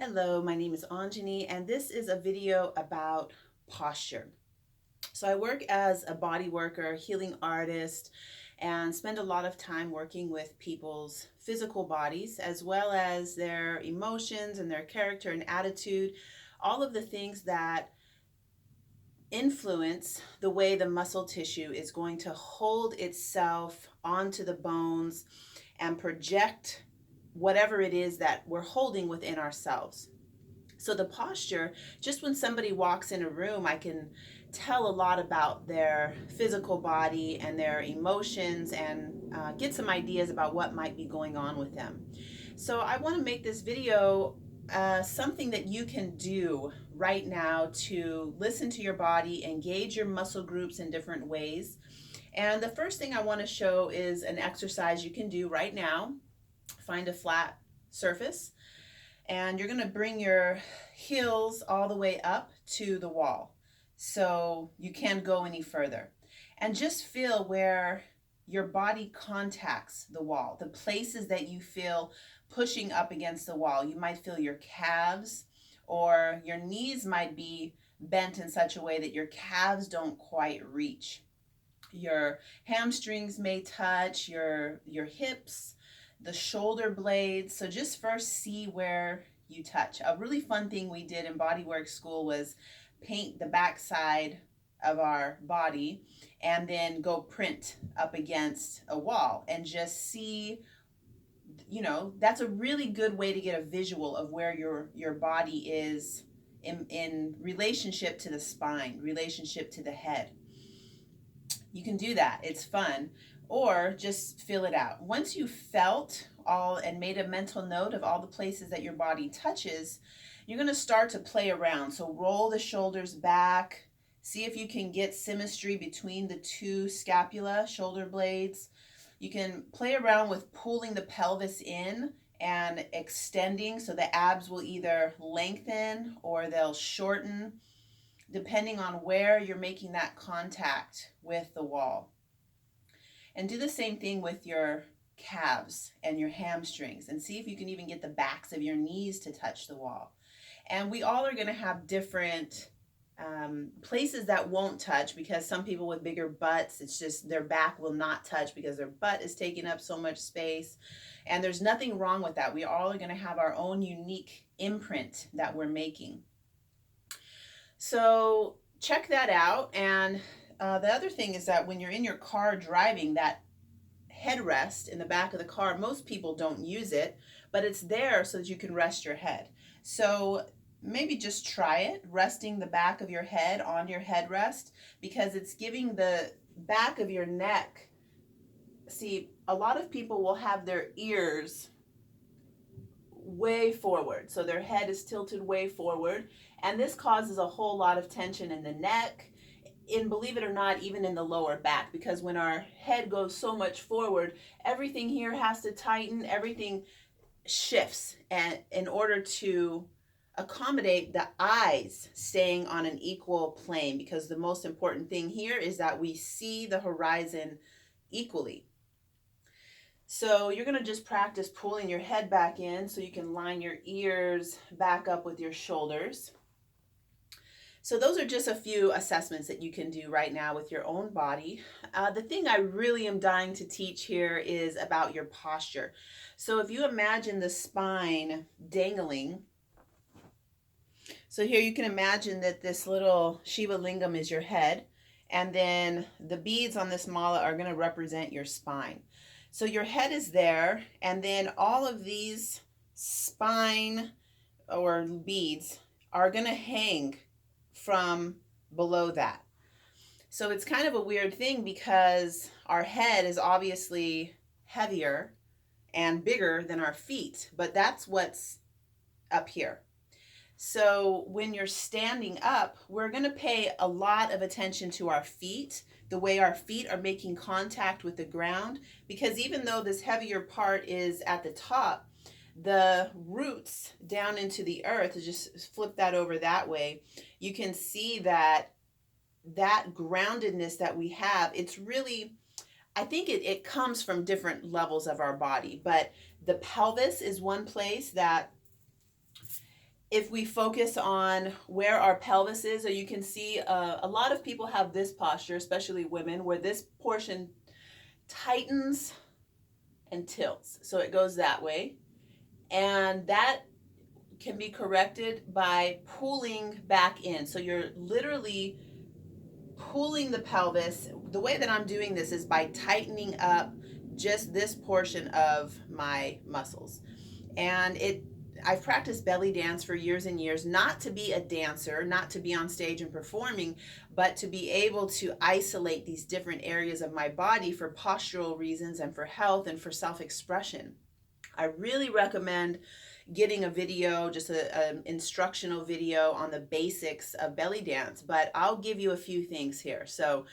Hello, my name is Anjani, and this is a video about posture. So I work as a body worker, healing artist, and spend a lot of time working with people's physical bodies as well as their emotions and their character and attitude, all of the things that influence the way the muscle tissue is going to hold itself onto the bones and project whatever it is that we're holding within ourselves. So the posture, just when somebody walks in a room, I can tell a lot about their physical body and their emotions and get some ideas about what might be going on with them. So I want to make this video something that you can do right now to listen to your body, engage your muscle groups in different ways. And the first thing I want to show is an exercise you can do right now. Find a flat surface, and you're going to bring your heels all the way up to the wall so you can't go any further. And just feel where your body contacts the wall, the places that you feel pushing up against the wall. You might feel your calves, or your knees might be bent in such a way that your calves don't quite reach. Your hamstrings may touch, your hips, the shoulder blades. So just first see where you touch. A really fun thing we did in bodywork school was paint the backside of our body and then go print up against a wall and just see, that's a really good way to get a visual of where your body is in relationship to the spine, relationship to the head. You can do that. It's fun. Or just feel it out. Once you felt all and made a mental note of all the places that your body touches, you're going to start to play around. So roll the shoulders back. See if you can get symmetry between the two scapula, shoulder blades. You can play around with pulling the pelvis in and extending, so the abs will either lengthen or they'll shorten depending on where you're making that contact with the wall. And do the same thing with your calves and your hamstrings, and see if you can even get the backs of your knees to touch the wall. And we all are going to have different places that won't touch, because some people with bigger butts, it's just their back will not touch because their butt is taking up so much space. And there's nothing wrong with that. We all are going to have our own unique imprint that we're making. So check that out. And the other thing is that when you're in your car driving, that headrest in the back of the car, most people don't use it, but it's there so that you can rest your head. So maybe just try it, resting the back of your head on your headrest, because it's giving the back of your neck. See, a lot of people will have their ears way forward, so their head is tilted way forward, and this causes a whole lot of tension in the neck, in, believe it or not, even in the lower back, because when our head goes so much forward, everything here has to tighten, everything shifts, and in order to accommodate the eyes staying on an equal plane, because the most important thing here is that we see the horizon equally. So you're going to just practice pulling your head back in so you can line your ears back up with your shoulders. So those are just a few assessments that you can do right now with your own body. The thing I really am dying to teach here is about your posture. So if you imagine the spine dangling, so here you can imagine that this little Shiva Lingam is your head, and then the beads on this mala are going to represent your spine. So your head is there, and then all of these spine or beads are going to hang from below that. So it's kind of a weird thing, because our head is obviously heavier and bigger than our feet, but that's what's up here. So when you're standing up, we're going to pay a lot of attention to our feet, the way our feet are making contact with the ground, because even though this heavier part is at the top, the roots down into the earth, just flip that over that way, you can see that groundedness that we have, it's really, I think it comes from different levels of our body, but the pelvis is one place that if we focus on where our pelvis is, or you can see a lot of people have this posture, especially women, where this portion tightens and tilts. So it goes that way. And that can be corrected by pulling back in. So you're literally pulling the pelvis. The way that I'm doing this is by tightening up just this portion of my muscles. And I've practiced belly dance for years and years, not to be a dancer, not to be on stage and performing, but to be able to isolate these different areas of my body for postural reasons and for health and for self-expression. I really recommend getting a video, just an instructional video on the basics of belly dance, but I'll give you a few things here. So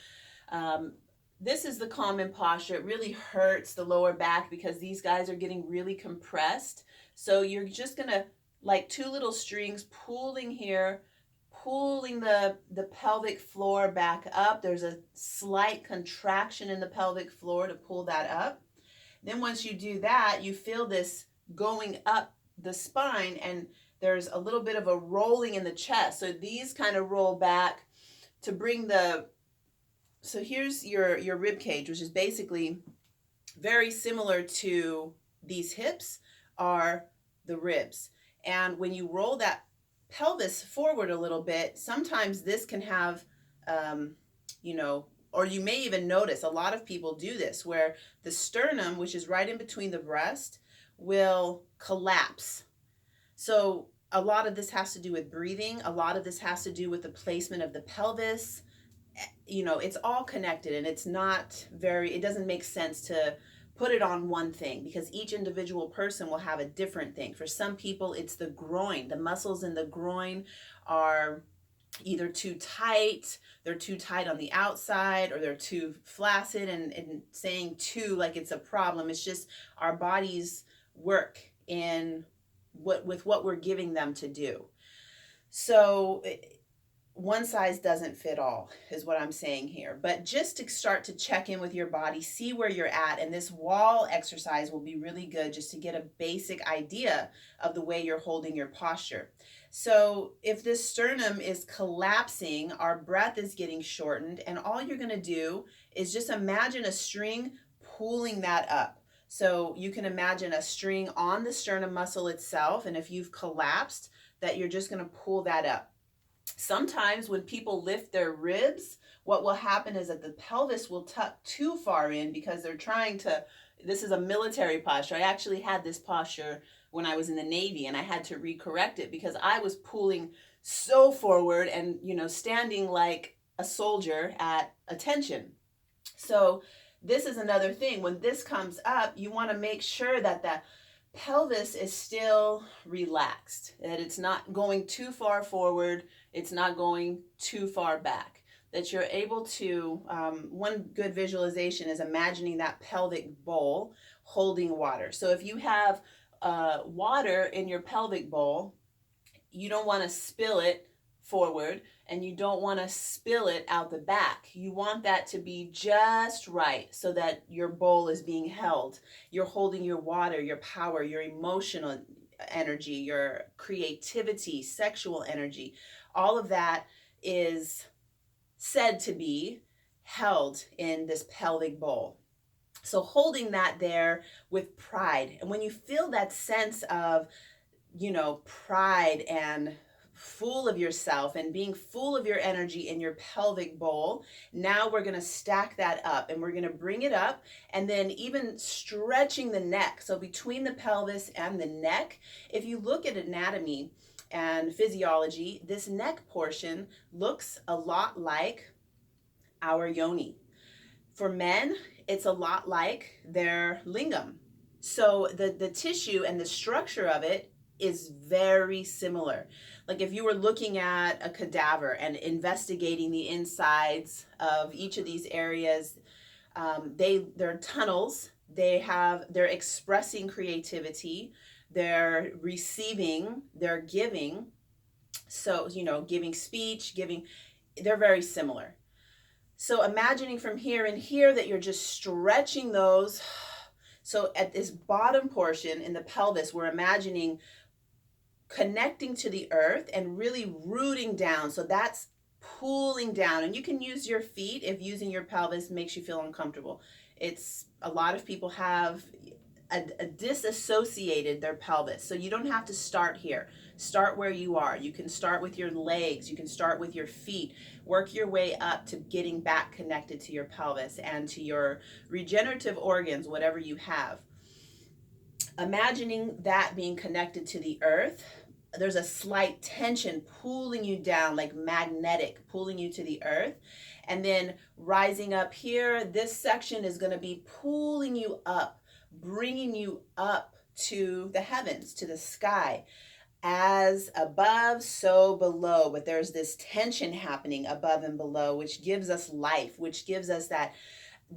this is the common posture. It really hurts the lower back because these guys are getting really compressed. So you're just gonna, like two little strings pulling here, pulling the pelvic floor back up. There's a slight contraction in the pelvic floor to pull that up. Then once you do that, you feel this going up the spine, and there's a little bit of a rolling in the chest. So these kind of roll back to bring so here's your rib cage, which is basically very similar to these hips are the ribs. And when you roll that pelvis forward a little bit, sometimes this can have, or you may even notice a lot of people do this where the sternum, which is right in between the breast, will collapse. So a lot of this has to do with breathing. A lot of this has to do with the placement of the pelvis. It's all connected, and it doesn't make sense to put it on one thing because each individual person will have a different thing. For some people, it's the groin. The muscles in the groin are either too tight, they're too tight on the outside, or they're too flaccid, and saying too like it's a problem. It's just our bodies work with what we're giving them to do. So one size doesn't fit all is what I'm saying here. But just to start to check in with your body, see where you're at, and this wall exercise will be really good just to get a basic idea of the way you're holding your posture. So if this sternum is collapsing, our breath is getting shortened, and all you're going to do is just imagine a string pulling that up. So you can imagine a string on the sternum muscle itself, and if you've collapsed, that you're just going to pull that up. Sometimes when people lift their ribs, what will happen is that the pelvis will tuck too far in because they're trying to, this is a military posture. I actually had this posture when I was in the Navy, and I had to recorrect it because I was pulling so forward and, standing like a soldier at attention. So this is another thing. When this comes up, you want to make sure that the pelvis is still relaxed, that it's not going too far forward, it's not going too far back, that you're able to, one good visualization is imagining that pelvic bowl holding water. So if you have water in your pelvic bowl, you don't want to spill it forward and you don't want to spill it out the back. You want that to be just right so that your bowl is being held. You're holding your water, your power, your emotional energy, your creativity, sexual energy. All of that is said to be held in this pelvic bowl. So holding that there with pride. And when you feel that sense of, pride and full of yourself and being full of your energy in your pelvic bowl, now we're going to stack that up and we're going to bring it up, and then even stretching the neck. So between the pelvis and the neck, if you look at anatomy and physiology, this neck portion looks a lot like our yoni. For men, it's a lot like their lingam. So the tissue and the structure of it is very similar. Like if you were looking at a cadaver and investigating the insides of each of these areas, they're tunnels. They're expressing creativity. They're receiving. They're giving. So giving speech, they're very similar. So imagining from here and here that you're just stretching those. So at this bottom portion in the pelvis, we're imagining connecting to the earth and really rooting down. So that's pulling down. And you can use your feet if using your pelvis makes you feel uncomfortable. It's a lot of people have a disassociated their pelvis. So you don't have to start here. Start where you are. You can start with your legs. You can start with your feet. Work your way up to getting back connected to your pelvis and to your regenerative organs, whatever you have. Imagining that being connected to the earth, there's a slight tension pulling you down, like magnetic, pulling you to the earth. And then rising up here, this section is going to be pulling you up, bringing you up to the heavens, to the sky. As above, so below. But there's this tension happening above and below, which gives us life, which gives us that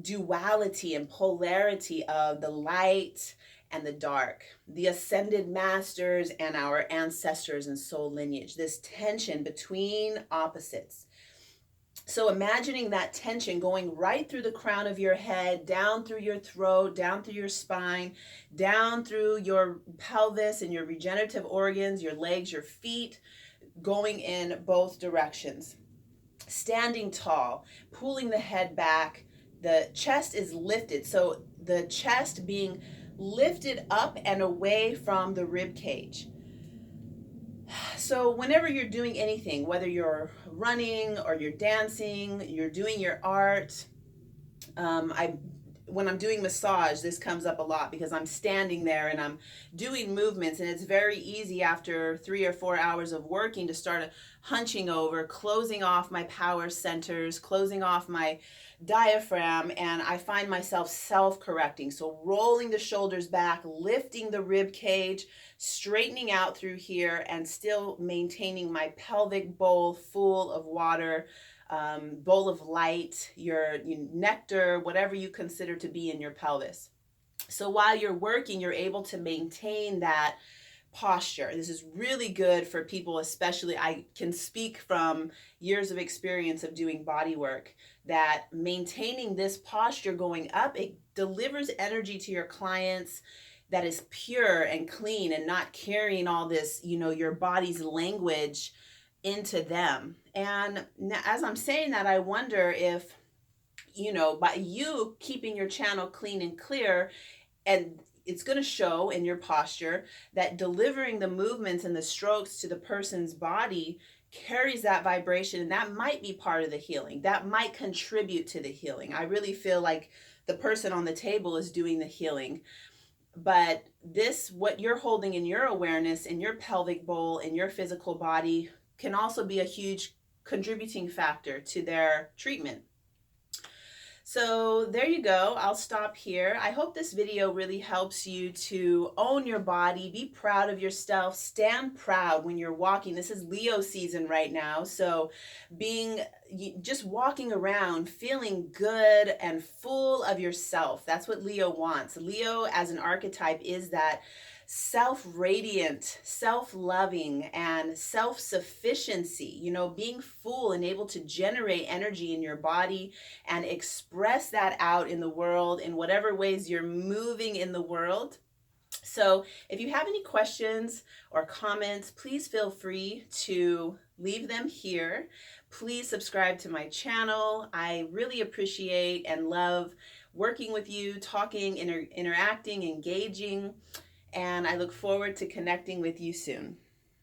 duality and polarity of the light and the dark, the ascended masters and our ancestors and soul lineage, this tension between opposites. So imagining that tension going right through the crown of your head, down through your throat, down through your spine, down through your pelvis and your regenerative organs, your legs, your feet, going in both directions. Standing tall, pulling the head back, the chest is lifted. So the chest being lifted up and away from the rib cage. So whenever you're doing anything, whether you're running or you're dancing, you're doing your art, when I'm doing massage, this comes up a lot because I'm standing there and I'm doing movements, and it's very easy after 3 or 4 hours of working to start hunching over, closing off my power centers, closing off my diaphragm, and I find myself self-correcting. So rolling the shoulders back, lifting the rib cage, straightening out through here, and still maintaining my pelvic bowl full of water, bowl of light, your nectar, whatever you consider to be in your pelvis. So while you're working, you're able to maintain that posture. This is really good for people, especially I can speak from years of experience of doing body work, that maintaining this posture going up, it delivers energy to your clients that is pure and clean and not carrying all this, your body's language into them. And as I'm saying that, I wonder if, by you keeping your channel clean and clear, and it's going to show in your posture that delivering the movements and the strokes to the person's body carries that vibration, and that might be part of the healing. That might contribute to the healing. I really feel like the person on the table is doing the healing. But this, what you're holding in your awareness, in your pelvic bowl, in your physical body, can also be a huge contributing factor to their treatment. So there you go. I'll stop here. I hope this video really helps you to own your body, be proud of yourself, stand proud when you're walking. This is Leo season right now. So just walking around feeling good and full of yourself. That's what Leo wants. Leo as an archetype is that self-radiant, self-loving, and self-sufficiency, being full and able to generate energy in your body and express that out in the world in whatever ways you're moving in the world. So if you have any questions or comments, please feel free to leave them here. Please subscribe to my channel. I really appreciate and love working with you, talking, interacting, engaging. And I look forward to connecting with you soon.